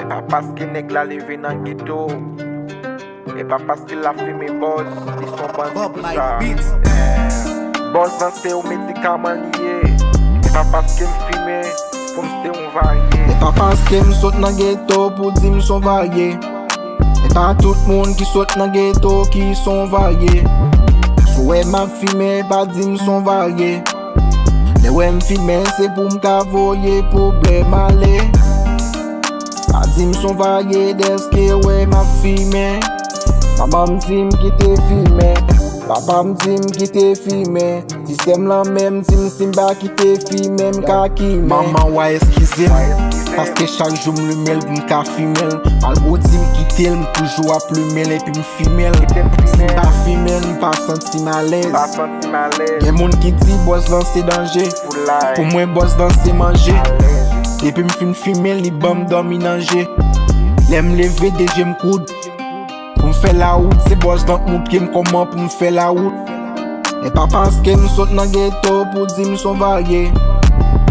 Et pas parce que nèg la levé dans ghetto. Et pas parce que la fumée boss, ils sont bandits pour ça. Boss dans c'est au médicament lié. Et pas parce que m'fume, comme c'est on varié. Et pas parce que m'saute dans ghetto pour dire m'son varié. Et pas tout le monde qui saute dans ghetto qui sont variés. Souhait m'a fumé, pas dire m'son varié. Mais ouais m'fume c'est pour m'cavoyer problème aller. Pas dire m'son varié d'est-ce que ouais m'a fumé. Maman m'dit m'quitte fumé. Papa m'dit m'quitte fumé. Système la même dit m'simba quitte fumé m'ka qui maman ouais excusez parce que chaque jour m'lumel m'ka fumel. Malgré dit m'quitte m'toujours à plumel et puis m'fumel. Simba fumel m'pas senti malaise. Y'a moun qui dit boss dans c'est danger. Pour moi boss dans c'est manger. Et puis m'fin fumel li bam dormi nanger. L'aime lever déjà m'coude. Pour m'faire la route, c'est boss dans mon pied m'commande pour m'faire la route. Et pas parce que m'saute dans ghetto pour dire m'son varié.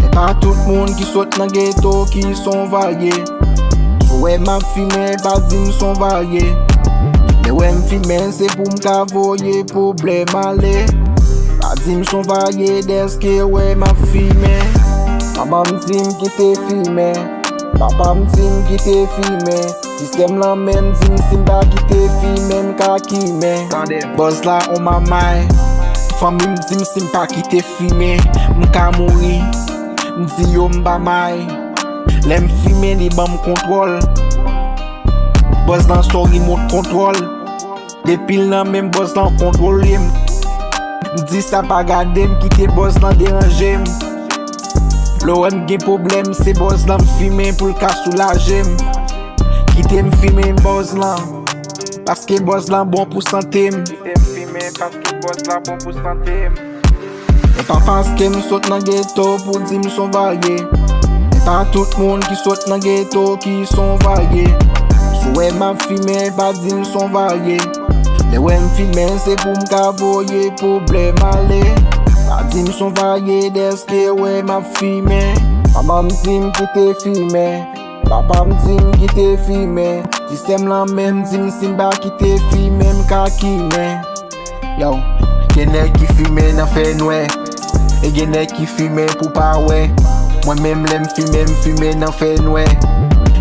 Et pas tout le monde qui saute dans ghetto qui sont variés. Souhait m'a fumé, pas dire m'son varié. Mais ouais m'fume c'est pour m'cavoyer problème aller. Pas dire m'son varié d'est-ce que ouais m'a fumé. Maman m'dit m'quitte fumé. Papa m'dit m'quitte fumé. Système la même dit m'simba quitte fumé m'ka kime. Boss là on m'a maille. Famille m'dit m'simba quitte fumé m'ka mouri. M'dit yo m'ba maille. L'aime fumer li ban m'contrôle. Boss dans son remote contrôle. Depuis nan même boss dans contrôle. M'dit ça pas garder m'quitte boss dans déranger. L'OM gen problème c'est boss là m'fumer pour le cas soulager. Quitte m'fumer boss là parce que boss là bon pour santé. Quitte m'fumer parce que boss là bon pour santé. Et pas parce que m'saute dans ghetto pour dire m'son varié. Et pas tout le monde qui saute dans ghetto qui sont variés. Souhait m'a fumé, pas dire m'son varié. Mais ouais m'fume c'est pour m'cavoyer problème aller. Pas dire m'son varié d'est-ce que ouais m'a fumé. Maman m'dit m'quitte fumé. Papa m'dit m'quitte fumé. Système la même dit m'simba quitte fumé m'ka kime. Yo, y'en a qui fume nan fait noir. Et y'en a qui fume pour pas ouais. Moi même l'aime fumer nan fait noir.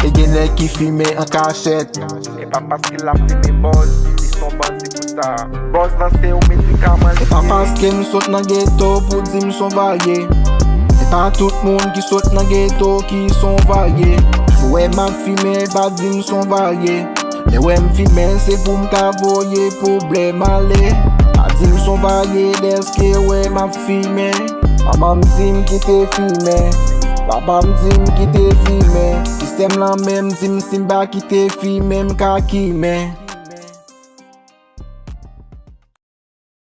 Et y'en a qui fume en cachette. Et pas parce que la fumée boss, ils sont bandits pour ça. Boss dans c'est au médicament. Et pas parce que m'saute dans ghetto pour dire m'son varié. Et pas tout le monde qui saute dans ghetto qui sont variés. Souhait m'a fumé, pas dire m'son varié. Mais ouais m'fume c'est pour m'cavoyer problème aller. Pas dire m'son varié d'est-ce que ouais m'a fumé. Maman m'dit m'quitte fumé. Papa m'dit m'quitte fumé. Système la même dit m'simba quitte fumé m'ka kime.